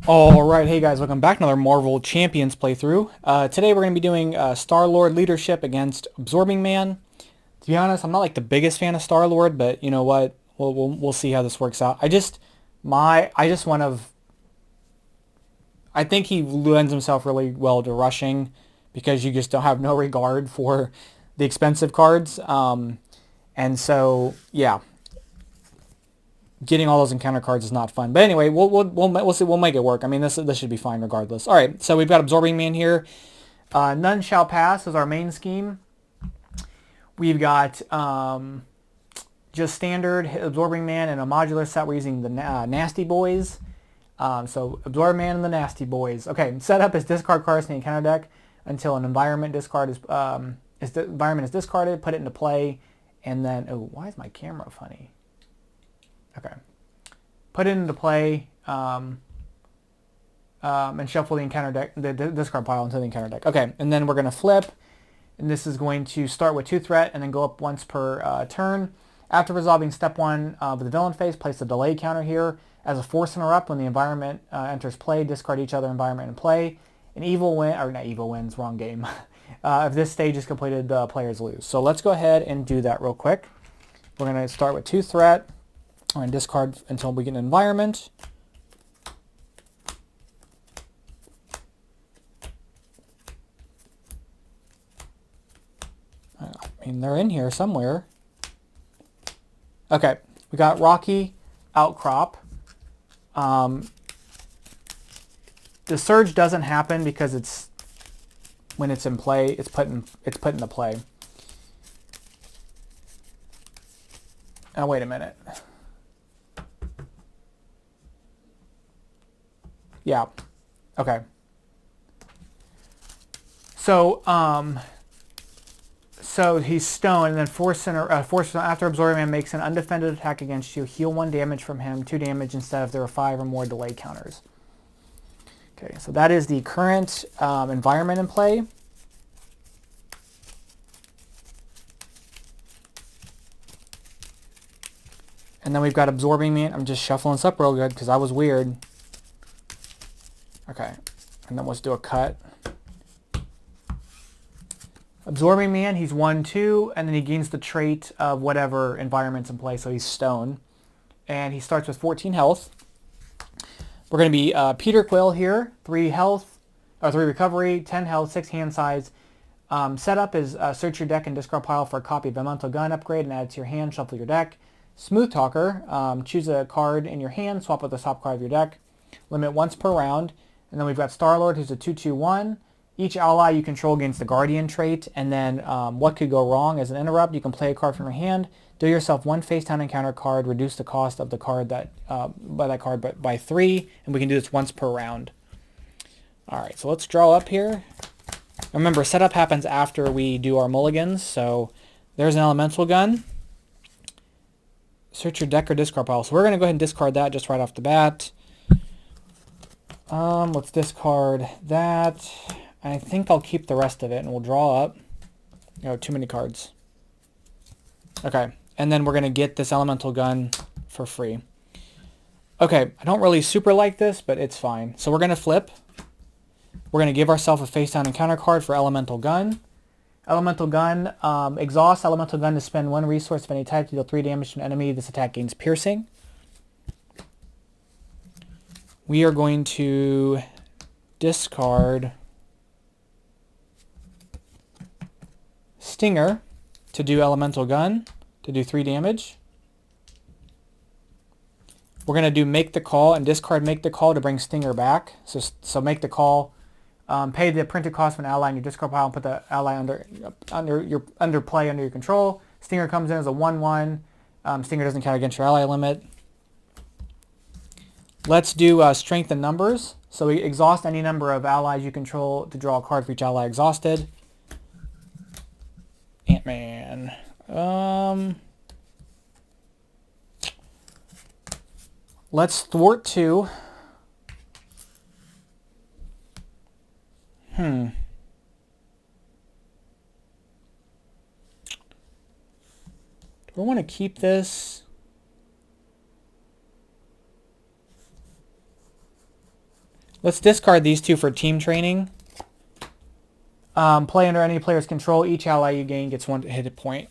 Alright, hey guys, welcome back to another Marvel Champions playthrough. Today we're going to be doing Star-Lord leadership against Absorbing Man. To be honest, I'm not like the biggest fan of Star-Lord, but you know what? We'll see how this works out. I think he lends himself really well to rushing because you just don't have no regard for the expensive cards. And so, yeah, getting all those encounter cards is not fun. But anyway, we'll see. We'll make it work. I mean, this should be fine regardless. All right, so we've got Absorbing Man here. None Shall Pass is our main scheme. We've got just standard Absorbing Man and a modular set. We're using the Nasty Boys. So Absorbing Man and the Nasty Boys. Okay, setup is discard cards in the encounter deck until an environment discard is the environment is discarded. Put it into play, and then why is my camera funny? Okay. Put it into play and shuffle the encounter deck, the discard pile into the encounter deck. Okay, and then we're going to flip, and this is going to start with 2 threat and then go up once per turn. After resolving step 1 with the villain phase, place a delay counter here. As a force interrupt, when the environment enters play, discard each other environment in play. An evil win, or not evil wins, wrong game. If this stage is completed, the players lose. So let's go ahead and do that real quick. We're going to start with 2 threat. We're going to discard until we get an environment. I mean, they're in here somewhere. Okay, we got Rocky Outcrop. The surge doesn't happen because it's when it's in play, it's put into play. Oh, wait a minute. Yeah. Okay. So he's stone, and then force after Absorbing Man makes an undefended attack against you, heal 1 damage from him, 2 damage instead if there are 5 or more delay counters. Okay, so that is the current environment in play. And then we've got Absorbing Man. I'm just shuffling this up real good because I was weird. Okay, and then let's do a cut. Absorbing Man, he's 1/2, and then he gains the trait of whatever environment's in play, so he's stone. And he starts with 14 health. We're going to be Peter Quill here, 3 health, or 3 recovery, 10 health, 6 hand size. Setup is search your deck and discard pile for a copy of Elemental Gun upgrade and add it to your hand, shuffle your deck. Smooth Talker, choose a card in your hand, swap with the top card of your deck. Limit once per round. And then we've got Star-Lord, who's a 2/2/1. Each ally you control gains the Guardian trait. And then what could go wrong as an interrupt, you can play a card from your hand, deal yourself 1 face-down encounter card, reduce the cost of the card by 3, and we can do this once per round. Alright, so let's draw up here. Remember, setup happens after we do our mulligans, so there's an Elemental Gun. Search your deck or discard pile. So we're going to go ahead and discard that just right off the bat. Let's discard that. I think I'll keep the rest of it, and we'll draw up. Oh, too many cards. Okay, and then we're going to get this Elemental Gun for free. Okay, I don't really super like this, but it's fine. So we're going to flip. We're going to give ourselves a face-down encounter card for Elemental Gun. Elemental Gun, exhaust Elemental Gun to spend 1 resource of any type to deal 3 damage to an enemy. This attack gains piercing. We are going to discard Stinger to do Elemental Gun to do 3 damage. We're going to do Make the Call and discard Make the Call to bring Stinger back. So Make the Call, pay the printed cost of an ally in your discard pile and put the ally under your control. Stinger comes in as a 1/1. Stinger doesn't count against your ally limit. Let's do strength and numbers. So we exhaust any number of allies you control to draw a card for each ally exhausted. Ant-Man. Let's thwart 2. Do we want to keep this? Let's discard these two for team training. Play under any player's control. Each ally you gain gets 1 hit point.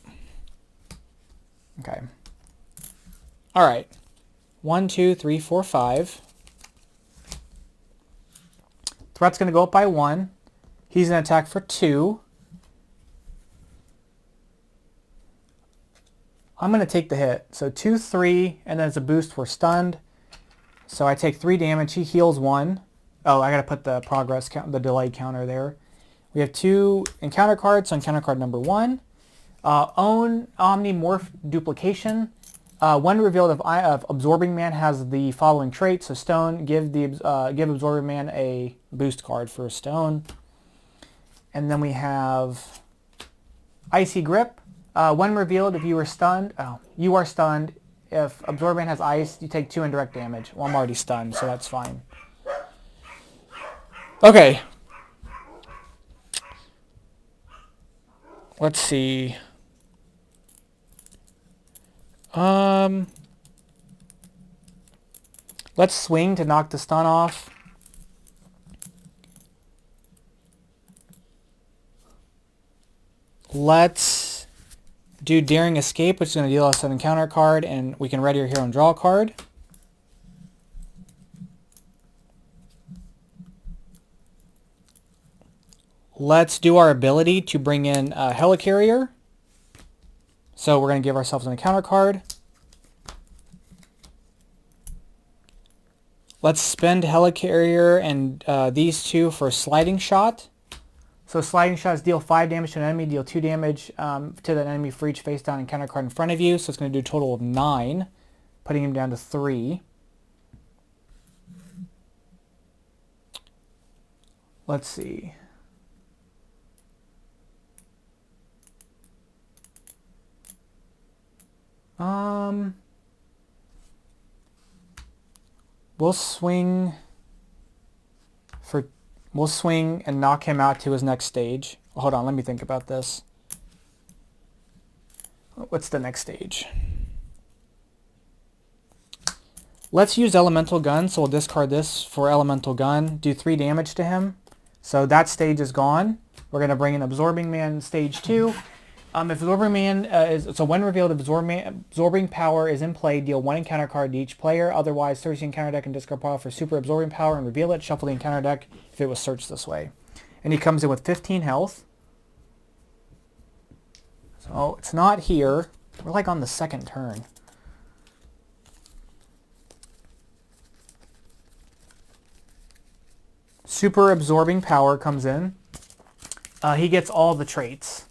Okay. All right. 1, 2, 3, 4, 5. Threat's going to go up by 1. He's going to attack for 2. I'm going to take the hit. So 2, 3, and then it's a boost for stunned. So I take 3 damage. He heals 1. Oh, I got to put the progress count, the delay counter there. We have 2 encounter cards. So encounter card number 1. Own Omnimorph Duplication. When revealed, if Absorbing Man has the following trait. So Stone, give Absorbing Man a boost card for Stone. And then we have Icy Grip. When revealed, if you are stunned, you are stunned. If Absorbing Man has ice, you take 2 indirect damage. Well, I'm already stunned, so that's fine. Okay. Let's see. Let's swing to knock the stun off. Let's do Daring Escape, which is going to deal us an encounter card, and we can ready our hero and draw a card. Let's do our ability to bring in Helicarrier. So we're going to give ourselves an encounter card. Let's spend Helicarrier and these 2 for Sliding Shot. So Sliding Shots deal 5 damage to an enemy, deal 2 damage to the enemy for each face down encounter card in front of you. So it's going to do a total of 9, putting him down to 3. Let's see. We'll swing and knock him out to his next stage. Hold on, let me think about this. What's the next stage? Let's use Elemental Gun, so we'll discard this for Elemental Gun. Do 3 damage to him. So that stage is gone. We're going to bring in Absorbing Man stage 2. If Absorbing Man so when revealed, Absorbing Power is in play, deal 1 encounter card to each player. Otherwise, search the encounter deck and discard pile for Super Absorbing Power and reveal it. Shuffle the encounter deck if it was searched this way. And he comes in with 15 health. So it's not here. We're like on the second turn. Super Absorbing Power comes in. He gets all the traits.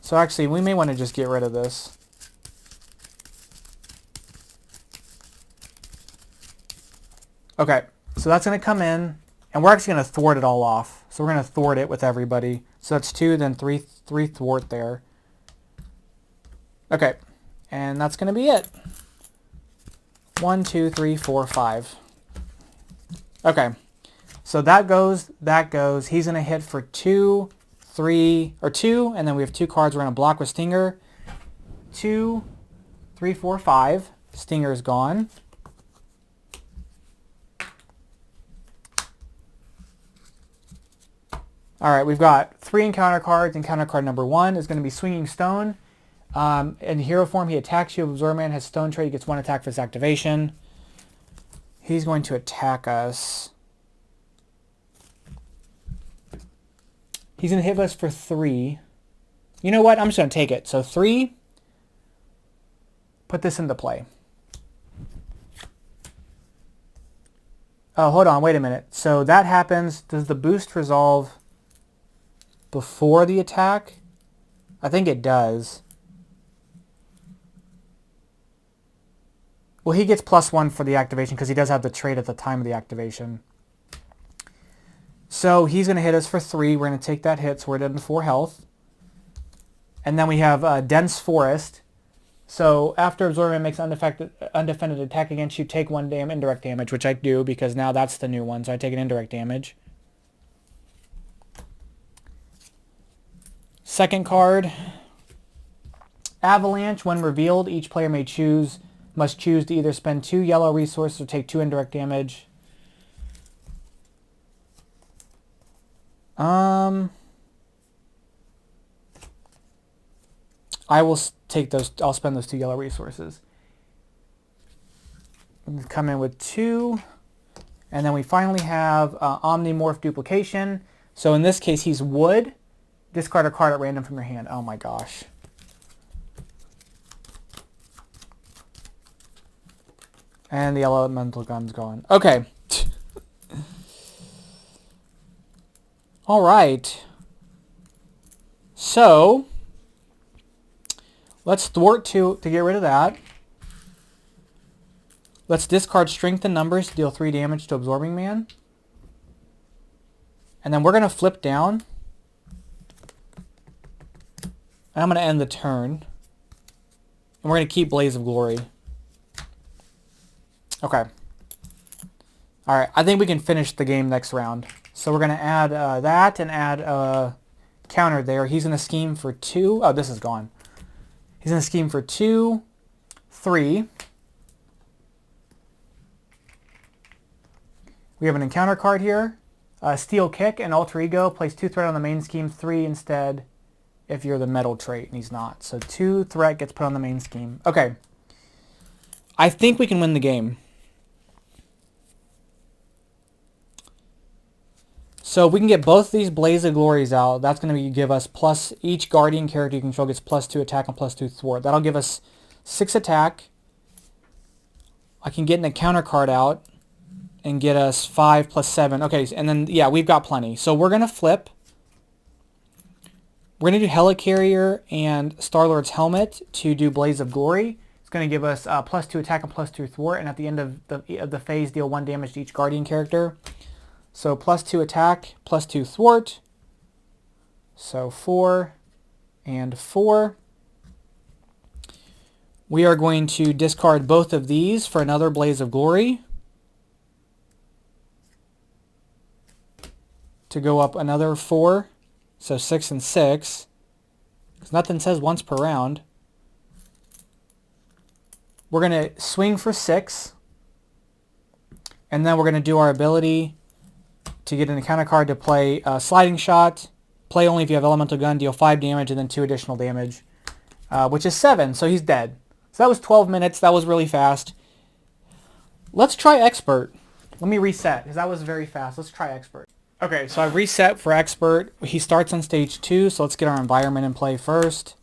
So actually, we may want to just get rid of this. Okay, so that's going to come in, and we're actually going to thwart it all off. So we're going to thwart it with everybody. So that's 2, then 3 thwart there. Okay, and that's going to be it. 1, 2, 3, 4, 5. Okay, so that goes, that goes. He's going to hit for 2, 3, or 2, and then we have 2 cards we're going to block with Stinger. 2, 3, 4, 5. Stinger is gone. Alright, we've got 3 encounter cards. Encounter card number 1 is going to be Swinging Stone. In hero form, he attacks you. Absorb Man has Stone trait. He gets 1 attack for his activation. He's going to attack us. He's going to hit us for 3. You know what? I'm just going to take it. So 3. Put this into play. Oh, hold on. Wait a minute. So that happens. Does the boost resolve before the attack? I think it does. Well, he gets +1 for the activation because he does have the trait at the time of the activation. So he's going to hit us for 3. We're going to take that hit, so we're down to 4 health. And then we have Dense Forest. So after Absorbing makes an undefended attack against you, take 1 indirect damage, which I do because now that's the new one, so I take an indirect damage. Second card, Avalanche. When revealed, each player must choose to either spend 2 yellow resources or take 2 indirect damage. I will take those. I'll spend those 2 yellow resources. Come in with 2. And then we finally have Omnimorph Duplication. So in this case, he's wood. Discard a card at random from your hand. Oh my gosh. And the elemental gun's gone. Okay. All right. So let's thwart to get rid of that. Let's discard Strength and Numbers to deal 3 damage to Absorbing Man. And then we're going to flip down. And I'm going to end the turn. And we're going to keep Blaze of Glory. Okay. Alright, I think we can finish the game next round. So we're going to add that and add a counter there. He's going to scheme for 2. Oh, this is gone. He's going to scheme for 2, 3. We have an encounter card here. Steel Kick and Alter Ego. Place 2 threat on the main scheme, 3 instead if you're the metal trait, and he's not. So 2 threat gets put on the main scheme. Okay. I think we can win the game. So if we can get both these Blaze of Glories out, that's going to give us plus, each Guardian character you control gets +2 attack and +2 thwart. That'll give us 6 attack. I can get an encounter card out and get us 5 + 7. Okay, and then, yeah, we've got plenty. So we're going to flip. We're going to do Helicarrier and Star-Lord's Helmet to do Blaze of Glory. It's going to give us +2 attack and +2 thwart, and at the end of the phase, deal 1 damage to each Guardian character. So +2 attack, +2 thwart. So 4 and 4. We are going to discard both of these for another Blaze of Glory. To go up another 4, so 6 and 6, because nothing says once per round. We're going to swing for 6, and then we're going to do our ability to get an encounter card to play Sliding Shot. Play only if you have Elemental Gun, deal 5 damage, and then 2 additional damage, which is 7, so he's dead. So that was 12 minutes. That was really fast. Let's try Expert. Let me reset, because that was very fast. Let's try Expert. Okay, so I've reset for Expert. He starts on stage 2, so let's get our environment in play first.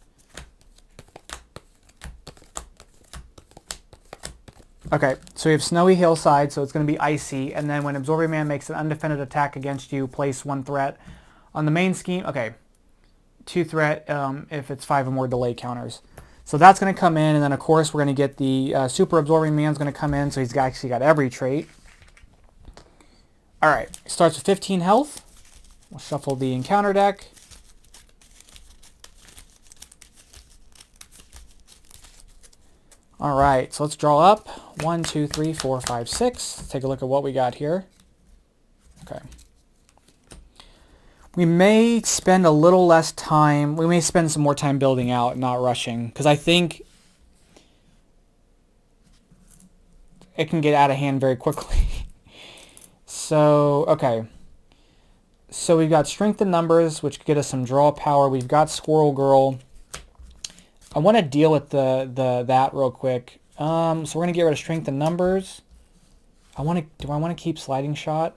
Okay, so we have Snowy Hillside, so it's going to be icy, and then when Absorbing Man makes an undefended attack against you, place 1 threat on the main scheme. Okay, 2 threat if it's 5 or more delay counters. So that's going to come in, and then of course we're going to get the Super Absorbing Man's going to come in, so he's actually got every trait. Alright, starts with 15 health. We'll shuffle the encounter deck. Alright, so let's draw up. 1, 2, 3, 4, 5, 6. Let's take a look at what we got here. Okay. We may spend a little less time. We may spend some more time building out, not rushing. Because I think it can get out of hand very quickly. So, okay. So we've got Strength in Numbers, which could get us some draw power. We've got Squirrel Girl. I want to deal with that real quick. So we're going to get rid of Strength in Numbers. Do I want to keep Sliding Shot?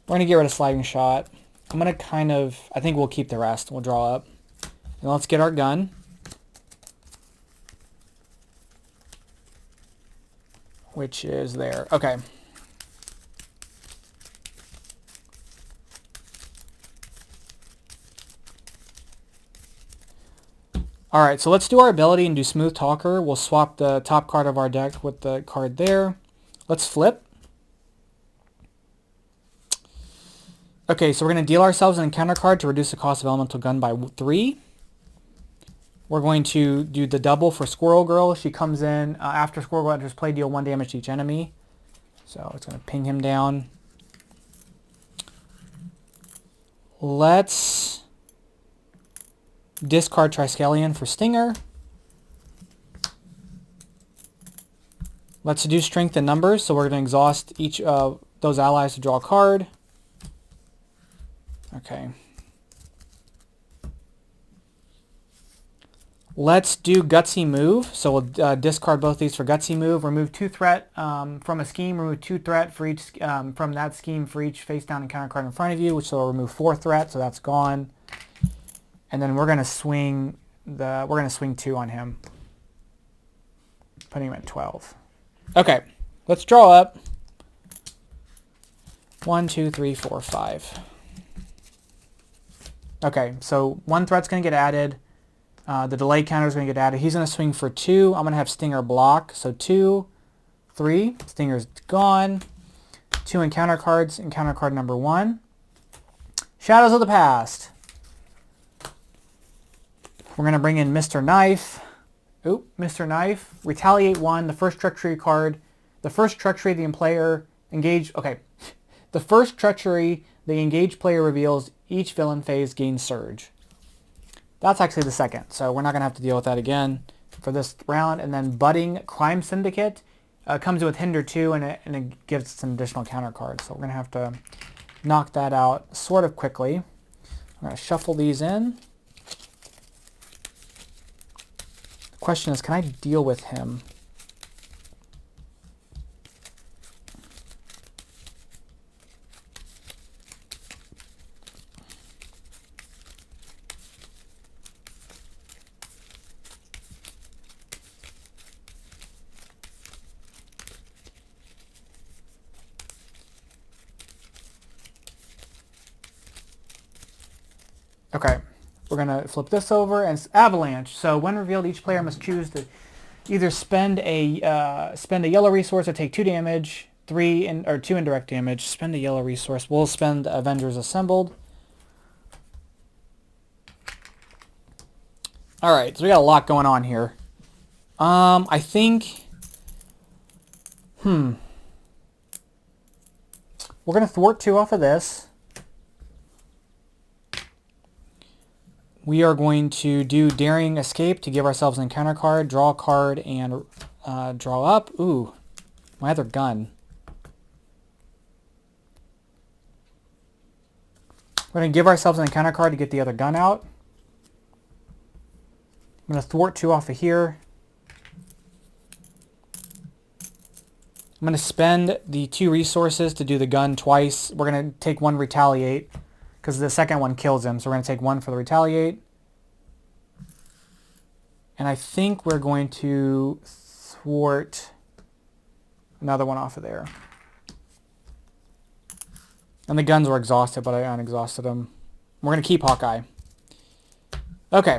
We're going to get rid of Sliding Shot. I'm going to I think we'll keep the rest. We'll draw up. And let's get our gun. Which is there. Okay. Alright, so let's do our ability and do Smooth Talker. We'll swap the top card of our deck with the card there. Let's flip. Okay, so we're going to deal ourselves an encounter card to reduce the cost of Elemental Gun by 3. We're going to do the double for Squirrel Girl. She comes in after Squirrel Girl enters play, deal 1 damage to each enemy. So it's going to ping him down. Let's discard Triskelion for Stinger. Let's do Strength in Numbers. So we're going to exhaust each of those allies to draw a card. Okay. Let's do Gutsy Move. So we'll discard both these for Gutsy Move. Remove 2 threat from a scheme. Remove 2 threat for each from that scheme for each face down encounter card in front of you, which will remove 4 threat. So that's gone. And then we're gonna swing 2 on him, putting him at 12. Okay, let's draw up. 1, 2, 3, 4, 5. Okay, so 1 threat's gonna get added. The delay counter is going to get added. He's going to swing for 2. I'm going to have Stinger block. So 2, 3. Stinger's gone. 2 encounter cards. Encounter card number 1. Shadows of the Past. We're going to bring in Mr. Knife. Oop, Mr. Knife. Retaliate 1. The first treachery card. The first treachery the player engage. Okay. The first treachery the engaged player reveals each villain phase gains Surge. That's actually the second, so we're not going to have to deal with that again for this round. And then Budding Crime Syndicate comes with Hinder 2, and it gives some additional counter cards. So we're going to have to knock that out sort of quickly. I'm going to shuffle these in. The question is, can I deal with him? Okay, we're going to flip this over, and it's Avalanche. So when revealed, each player must choose to either spend a yellow resource or take 2 damage, 2 indirect damage. Spend a yellow resource. We'll spend Avengers Assembled. All right, so we got a lot going on here. I think, we're going to thwart 2 off of this. We are going to do Daring Escape to give ourselves an encounter card, draw a card, and draw up. Ooh, my other gun. We're going to give ourselves an encounter card to get the other gun out. I'm going to thwart 2 off of here. I'm going to spend the 2 resources to do the gun twice. We're going to take 1 Retaliate, because the second one kills him. So we're going to take 1 for the Retaliate. And I think we're going to thwart another one off of there. And the guns were exhausted, but I unexhausted them. We're going to keep Hawkeye. Okay.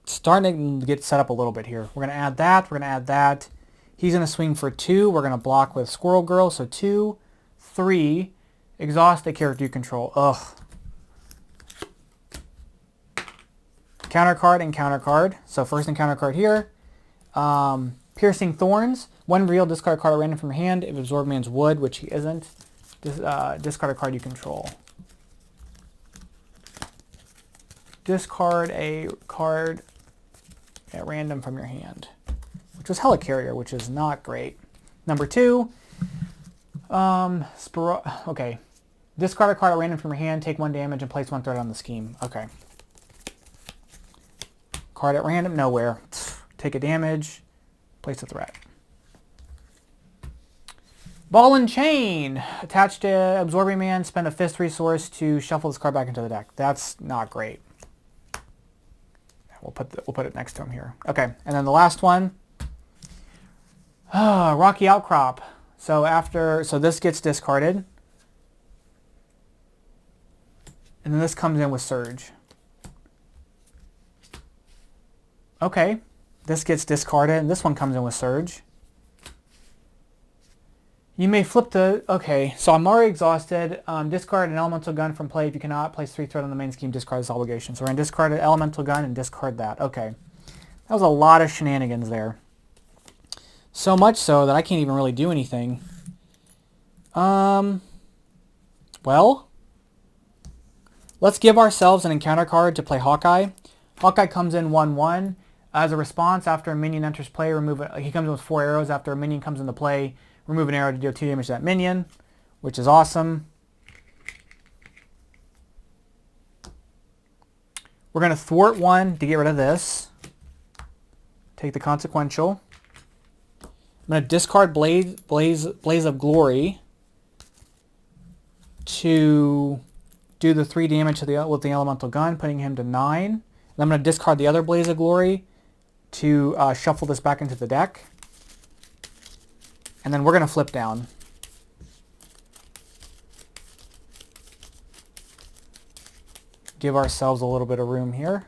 Starting to get set up a little bit here. We're going to add that. We're going to add that. He's going to swing for 2. We're going to block with Squirrel Girl. So 2, 3. Exhaust the character you control. Ugh. Counter card and counter card. So first encounter card here. Piercing Thorns. When revealed, discard a card at random from your hand. If Absorb Man's Wood, which he isn't, discard a card you control. Discard a card at random from your hand, which was Helicarrier, which is not great. Number 2. Okay. Discard a card at random from your hand, take 1 damage, and place 1 threat on the scheme. Okay. Card at random, nowhere. Take a damage, place a threat. Ball and Chain. Attached to Absorbing Man, spend a fist resource to shuffle this card back into the deck. That's not great. We'll put it next to him here. Okay, and then the last one. Rocky Outcrop. So this gets discarded. And then this comes in with Surge. Okay, this gets discarded, and this one comes in with Surge. You may flip the... Okay, so I'm already exhausted. Discard an Elemental Gun from play. If you cannot place 3 threat on the main scheme, discard this obligation. So we're going to discard an Elemental Gun and discard that. Okay. That was a lot of shenanigans there. So much so that I can't even really do anything. Well, let's give ourselves an encounter card to play Hawkeye. Hawkeye comes in 1/1. As a response, after a minion enters play, he comes in with 4 arrows. After a minion comes into play, remove an arrow to deal 2 damage to that minion, which is awesome. We're going to thwart one to get rid of this. Take the consequential. I'm going to discard Blaze of Glory to do the 3 damage to with the elemental gun, putting him to 9. And I'm going to discard the other Blaze of Glory to shuffle this back into the deck. And then we're going to flip down. Give ourselves a little bit of room here.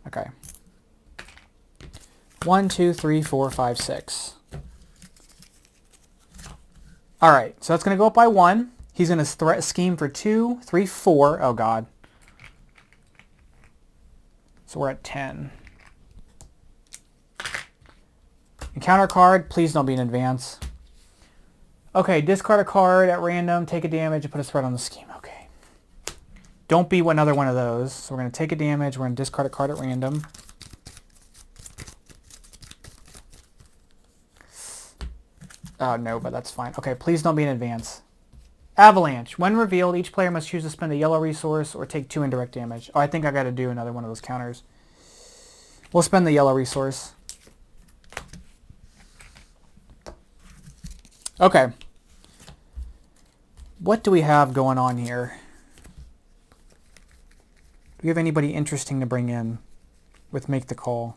Okay. 1, 2, 3, 4, 5, 6. All right, so that's going to go up by 1. He's going to scheme for 2, 3, 4. Oh, God. So we're at 10. Encounter card, please don't be in advance. Okay, discard a card at random, take a damage, and put a threat on the scheme. Okay. Don't be another one of those. So we're going to take a damage, we're going to discard a card at random. Oh, no, but that's fine. Okay, please don't be in advance. Avalanche. When revealed, each player must choose to spend a yellow resource or take 2 indirect damage. Oh, I think I got to do another one of those counters. We'll spend the yellow resource. Okay. What do we have going on here? Do we have anybody interesting to bring in with Make the Call?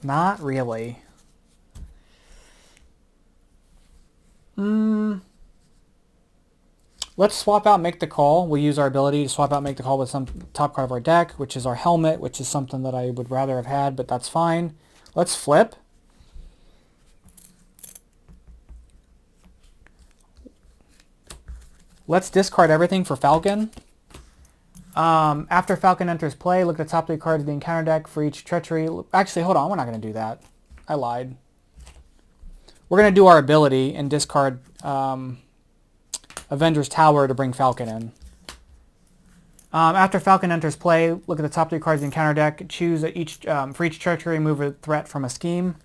Not really. Let's swap out Make the Call. We'll use our ability to swap out Make the Call with some top card of our deck, which is our Helmet, which is something that I would rather have had, but that's fine. Let's flip. Let's discard everything for Falcon. After Falcon enters play, look at the top 3 cards of the encounter deck for each treachery. Actually, hold on. We're not going to do that. I lied. We're going to do our ability and discard Avenger's Tower to bring Falcon in. After Falcon enters play, look at the top 3 cards of the encounter deck. Choose for each treachery, move a threat from a scheme.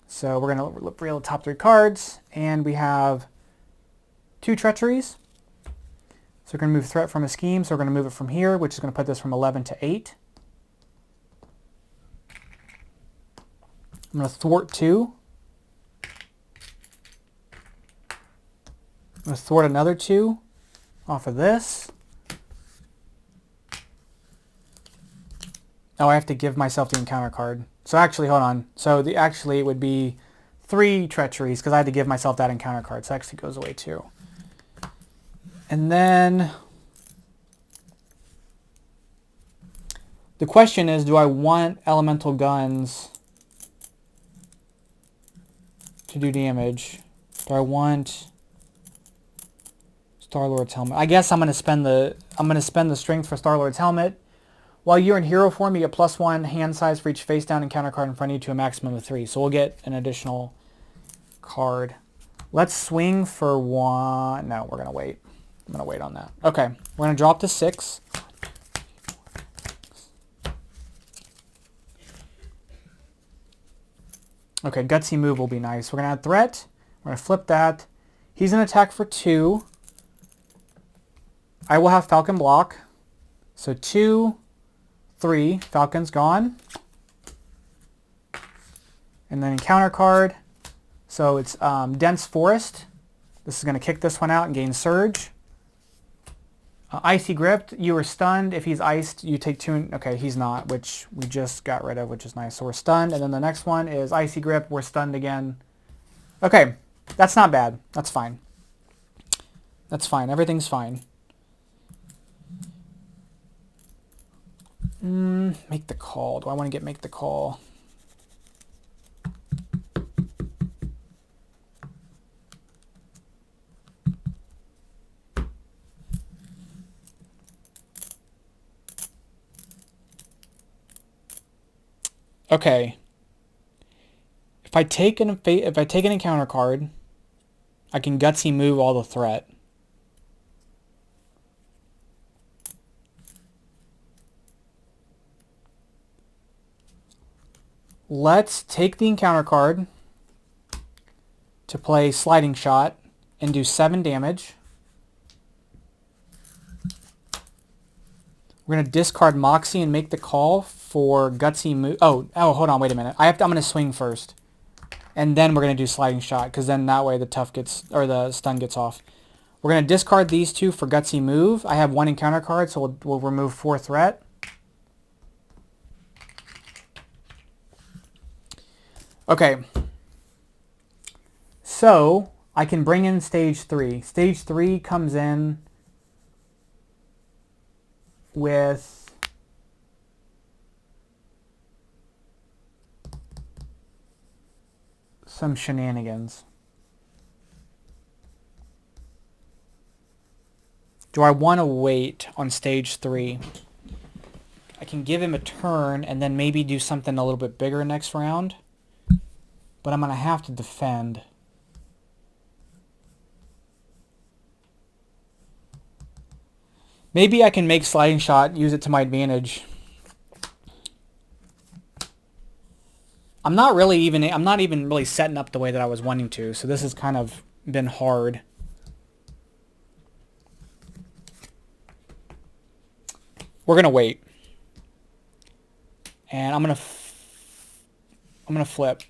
So we're going to reveal the top 3 cards, and we have 2 treacheries. So we're going to move threat from a scheme, so we're going to move it from here, which is going to put this from 11 to 8. I'm going to thwart 2. I'm going to thwart another 2 off of this. Oh, I have to give myself the encounter card. So actually, hold on. So actually it would be 3 treacheries because I had to give myself that encounter card. So it actually goes away too. And then the question is, do I want elemental guns to do damage? Do I want Star-Lord's helmet? I guess I'm going to spend the strength for Star-Lord's helmet. While you're in hero form, you get +1 hand size for each face down encounter card in front of you to a maximum of 3. So we'll get an additional card. Let's swing for 1. No, we're going to wait. I'm going to wait on that. Okay, we're going to drop to 6. Okay, gutsy move will be nice. We're going to add threat. We're going to flip that. He's going to attack for 2. I will have Falcon block. So 2, 3. Falcon's gone. And then encounter card. So it's Dense Forest. This is going to kick this one out and gain Surge. Icy Grip, you are stunned. If he's iced, you take 2. Okay, he's not, which we just got rid of, which is nice. So we're stunned. And then the next one is Icy Grip. We're stunned again. Okay, that's not bad. That's fine. That's fine. Everything's fine. Make the Call. Do I want to get Make the Call? Okay. If I take an encounter card, I can gutsy move all the threat. Let's take the encounter card to play Sliding Shot and do 7 damage. We're going to discard Moxie and make the call for Gutsy Move. Oh, hold on, wait a minute. I'm going to swing first. And then we're going to do Sliding Shot, because then that way the tough gets, or the stun gets off. We're going to discard these two for Gutsy Move. I have one encounter card, so we'll remove 4 threat. Okay. So, I can bring in Stage 3. Stage 3 comes in with some shenanigans. Do I want to wait on Stage 3? I can give him a turn and then maybe do something a little bit bigger next round. But I'm going to have to defend. Maybe I can make Sliding Shot, use it to my advantage. I'm not even really setting up the way that I was wanting to, so this has kind of been hard. We're going to wait. And I'm going to flip.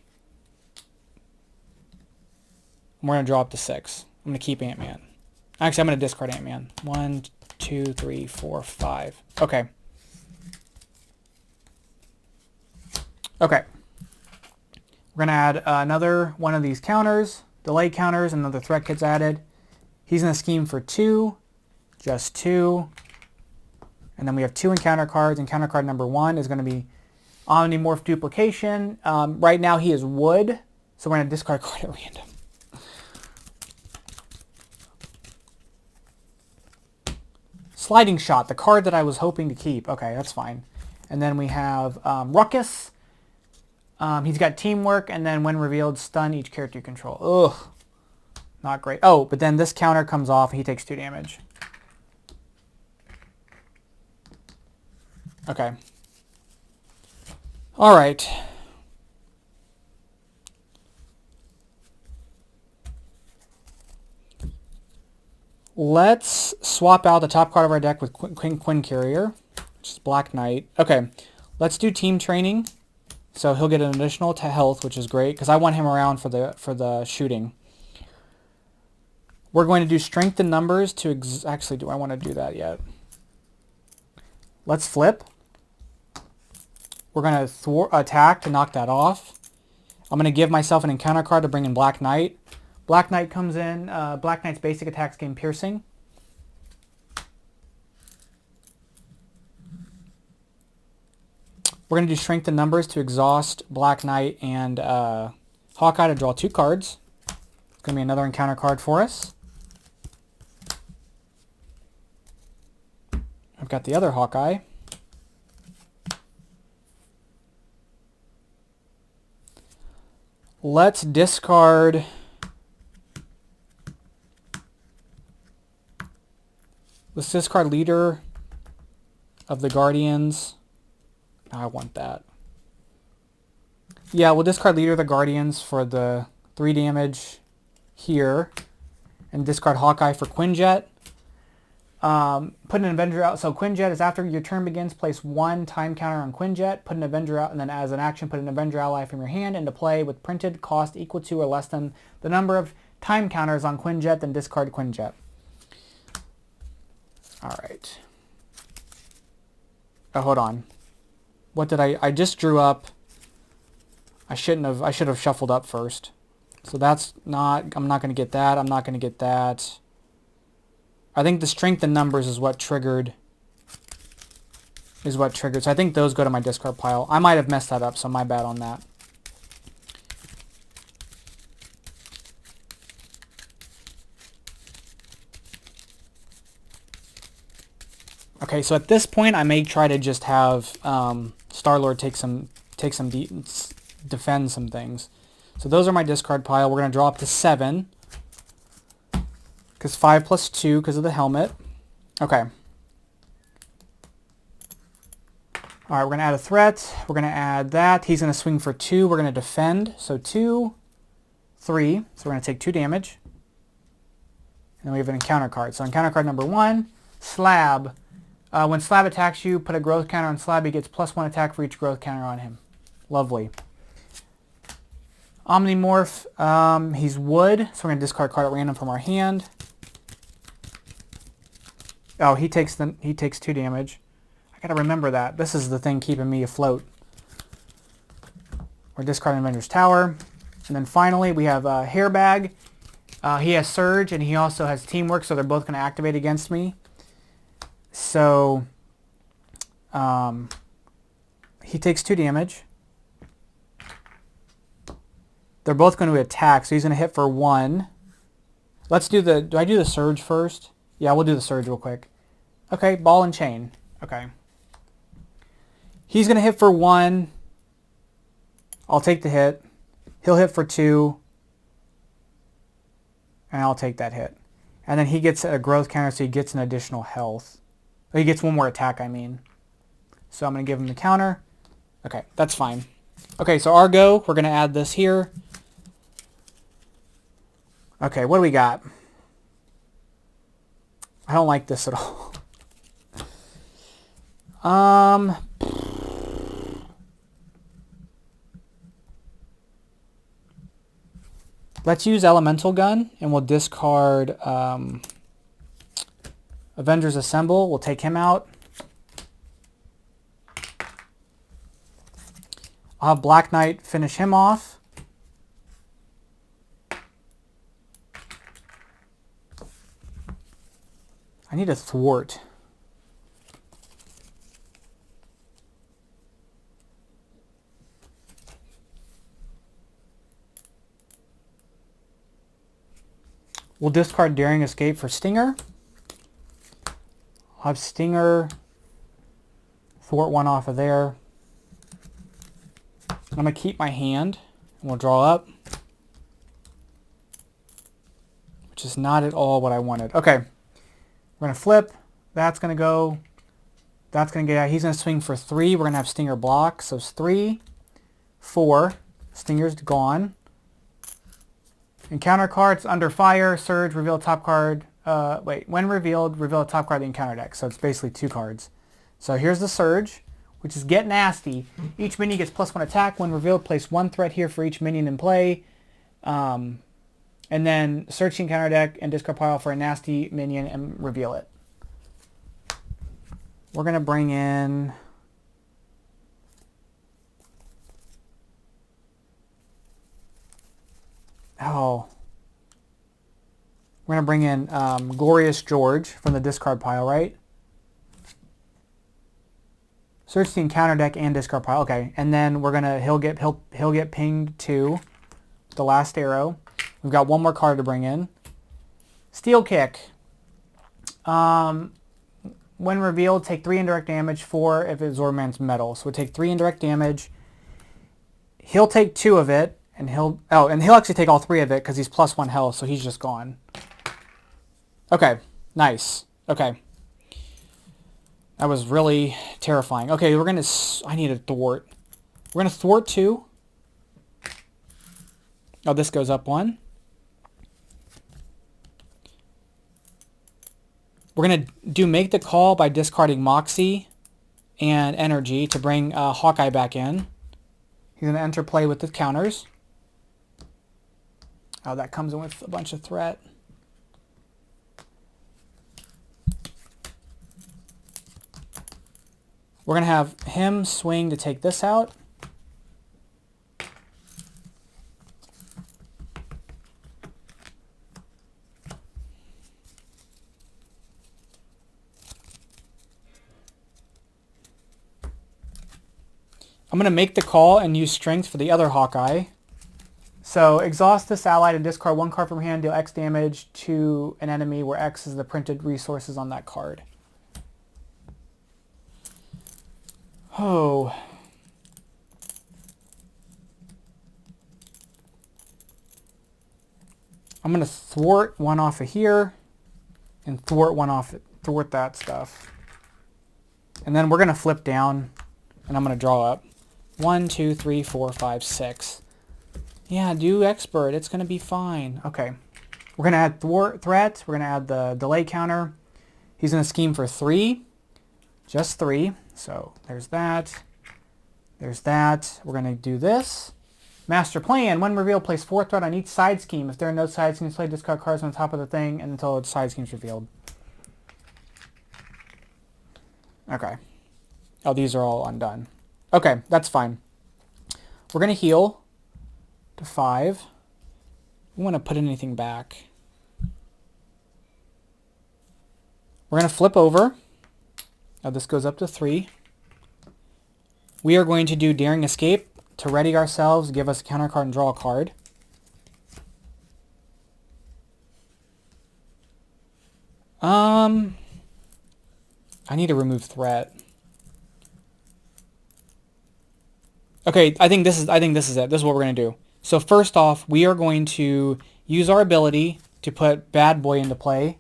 And we're going to draw up to 6. I'm going to keep Ant-Man. Actually, I'm going to discard Ant-Man. 1, 2, 3, 4, 5. Okay. Okay. We're going to add another one of these counters, delay counters, another threat gets added. He's going to scheme for 2, just 2. And then we have 2 encounter cards. Encounter card number 1 is going to be Omnimorph Duplication. Right now he is Wood, so we're going to discard a card at random. Sliding Shot, the card that I was hoping to keep. Okay, that's fine. And then we have Ruckus. He's got Teamwork, and then when revealed, stun each character you control. Ugh, not great. Oh, but then this counter comes off, and he takes 2 damage. Okay. All right. Let's swap out the top card of our deck with Quinn Carrier, which is Black Knight. Okay, let's do team training. So he'll get an additional to health, which is great, because I want him around for the shooting. We're going to do strength in numbers to... Actually, do I want to do that yet? Let's flip. We're going to attack to knock that off. I'm going to give myself an encounter card to bring in Black Knight. Black Knight comes in. Black Knight's basic attacks gain Piercing. We're going to do strength in numbers to exhaust Black Knight and Hawkeye to draw 2 cards. It's going to be another encounter card for us. I've got the other Hawkeye. Let's discard... Let's discard Leader of the Guardians. I want that. Yeah, we'll discard Leader of the Guardians for the 3 damage here. And discard Hawkeye for Quinjet. Put an Avenger out. So Quinjet is after your turn begins, place 1 time counter on Quinjet. Put an Avenger out, and then as an action, put an Avenger ally from your hand into play with printed cost equal to or less than the number of time counters on Quinjet, then discard Quinjet. All right. Oh, hold on. What did I just drew up. I should have shuffled up first. So that's not, I'm not going to get that. I'm not going to get that. I think the strength in numbers is what triggered. So I think those go to my discard pile. I might have messed that up, so my bad on that. Okay, so at this point, I may try to just have Star-Lord defend some things. So those are my discard pile. We're going to draw up to 7. Because 5 plus 2 because of the helmet. Okay. All right, we're going to add a threat. We're going to add that. He's going to swing for 2. We're going to defend. So 2, 3. So we're going to take 2 damage. And then we have an encounter card. So encounter card number 1, Slab. When Slab attacks you, put a growth counter on Slab. He gets +1 attack for each growth counter on him. Lovely. Omnimorph, he's wood, so we're going to discard a card at random from our hand. Oh, he takes 2 damage. I got to remember that. This is the thing keeping me afloat. We're discarding Avenger's Tower. And then finally, we have Hairbag. He has Surge, and he also has Teamwork, so they're both going to activate against me. So, he takes 2 damage. They're both going to attack, so he's going to hit for 1. Let's do the... Do I do the Surge first? Yeah, we'll do the Surge real quick. Okay, Ball and Chain. Okay. He's going to hit for 1. I'll take the hit. He'll hit for 2. And I'll take that hit. And then he gets a growth counter, so he gets an additional health. Or he gets 1 more attack, I mean. So I'm going to give him the counter. Okay, that's fine. Okay, so our go, we're going to add this here. Okay, what do we got? I don't like this at all. Let's use Elemental Gun, and we'll discard Avengers Assemble. We'll take him out. I'll have Black Knight finish him off. I need a Thwart. We'll discard Daring Escape for Stinger. I'll have Stinger thwart 1 off of there. I'm going to keep my hand, and we'll draw up. Which is not at all what I wanted. Okay. We're going to flip. That's going to go. That's going to get out. He's going to swing for 3. We're going to have Stinger block. So it's 3, 4. Stinger's gone. Encounter cards under fire, Surge, reveal top card. When revealed, reveal a top card of the encounter deck. So it's basically 2 cards. So here's the Surge, which is Get Nasty. Each minion gets +1 attack. When revealed, place 1 threat here for each minion in play. And then search the encounter deck and discard pile for a nasty minion and reveal it. We're going to bring in... Oh. We're going to bring in Glorious George from the discard pile, right? Search the encounter deck and discard pile. Okay, and then we're gonna he'll get pinged to the last arrow. We've got 1 more card to bring in. Steel Kick. When revealed, take 3 indirect damage, 4 if it's Zorman's metal. So we'll take 3 indirect damage. He'll take 2 of it. And he'll actually take all 3 of it because he's +1 health, so he's just gone. Okay, nice. Okay. That was really terrifying. Okay, we're going to... I need a thwart. We're going to thwart 2. Oh, this goes up 1. We're going to do Make the Call by discarding Moxie and Energy to bring Hawkeye back in. He's going to enter play with the counters. Oh, that comes in with a bunch of threat. We're going to have him swing to take this out. I'm going to make the call and use Strength for the other Hawkeye. So exhaust this ally to discard 1 card from hand, deal X damage to an enemy where X is the printed resources on that card. Oh. I'm going to thwart 1 off of here and thwart 1 off, thwart that stuff. And then we're going to flip down and I'm going to draw up. 1, 2, 3, 4, 5, 6. Yeah, do Expert. It's going to be fine. Okay. We're going to add threat. We're going to add the delay counter. He's going to scheme for 3. Just 3. So there's that. There's that. We're going to do this. Master plan. When revealed, place 4 threat on each side scheme. If there are no side schemes, play discard cards on top of the thing and until the side scheme's revealed. Okay. Oh, these are all undone. Okay, that's fine. We're going to heal to 5. We want to put anything back. We're going to flip over. Now this goes up to 3. We are going to do Daring Escape to ready ourselves, give us a counter card, and draw a card. I need to remove threat. Okay, I think this is it. This is what we're gonna do. So first off, we are going to use our ability to put Bad Boy into play.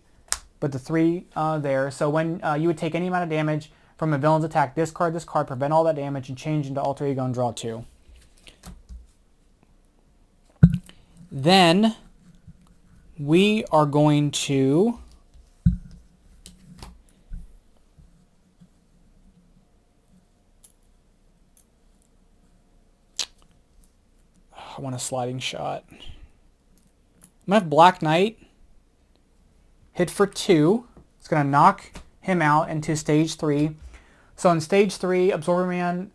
Put the 3 there. So when you would take any amount of damage from a villain's attack, discard this card, prevent all that damage, and change into Alter Ego and draw 2. Then we are going to I want a sliding shot. I'm gonna have Black Knight hit for 2. It's gonna knock him out into stage 3. So in stage 3, Absorber Man,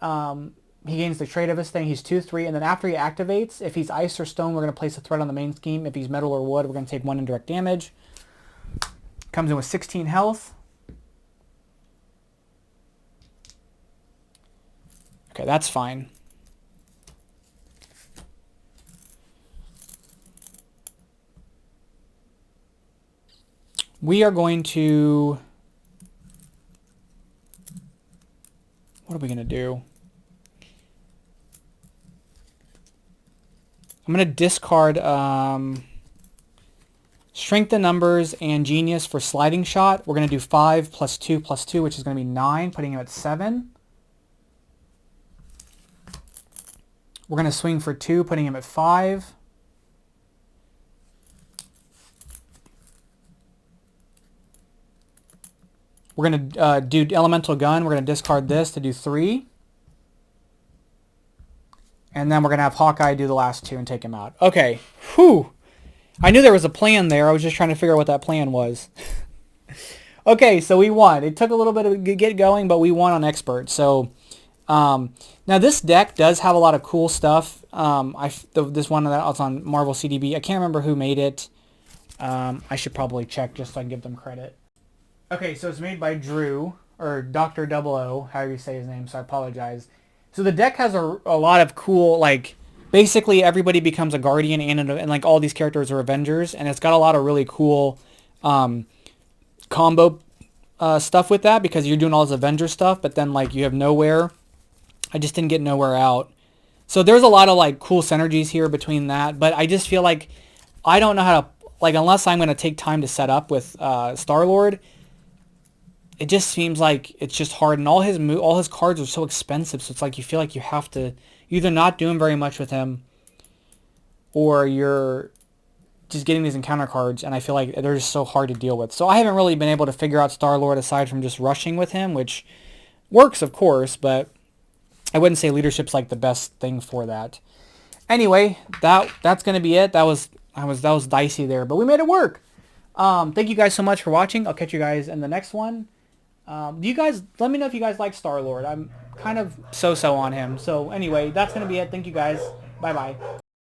he gains the trait of his thing. He's 2/3, and then after he activates, if he's ice or stone, we're gonna place a threat on the main scheme. If he's metal or wood, we're gonna take 1 indirect damage. Comes in with 16 health. Okay, that's fine. We are going to... What are we going to do? I'm going to discard Strength in Numbers and Genius for Sliding Shot. We're going to do 5 plus 2 plus 2, which is going to be 9, putting him at 7. We're going to swing for 2, putting him at 5. We're going to do Elemental Gun. We're going to discard this to do 3. And then we're going to have Hawkeye do the last 2 and take him out. Okay. Whew. I knew there was a plan there. I was just trying to figure out what that plan was. Okay, so we won. It took a little bit to get going, but we won on Expert. So now this deck does have a lot of cool stuff. This one that's on Marvel CDB. I can't remember who made it. I should probably check just so I can give them credit. Okay, so it's made by Drew, or Dr. 00, however you say his name, so I apologize. So the deck has a lot of cool, like, basically everybody becomes a Guardian and like all these characters are Avengers, and it's got a lot of really cool combo stuff with that because you're doing all this Avenger stuff, but then like you have Nowhere. I just didn't get Nowhere out. So there's a lot of like cool synergies here between that, but I just feel like I don't know how to, like, unless I'm going to take time to set up with Star-Lord, it just seems like it's just hard, and all his cards are so expensive, so it's like you feel like you have to either not doing very much with him or you're just getting these encounter cards, and I feel like they're just so hard to deal with. So I haven't really been able to figure out Star-Lord aside from just rushing with him, which works, of course, but I wouldn't say leadership's like the best thing for that. Anyway, that's going to be it. That was dicey there, but we made it work. Thank you guys so much for watching. I'll catch you guys in the next one. You guys, let me know if you guys like Star-Lord. I'm kind of so-so on him. So anyway, that's going to be it. Thank you guys. Bye-bye.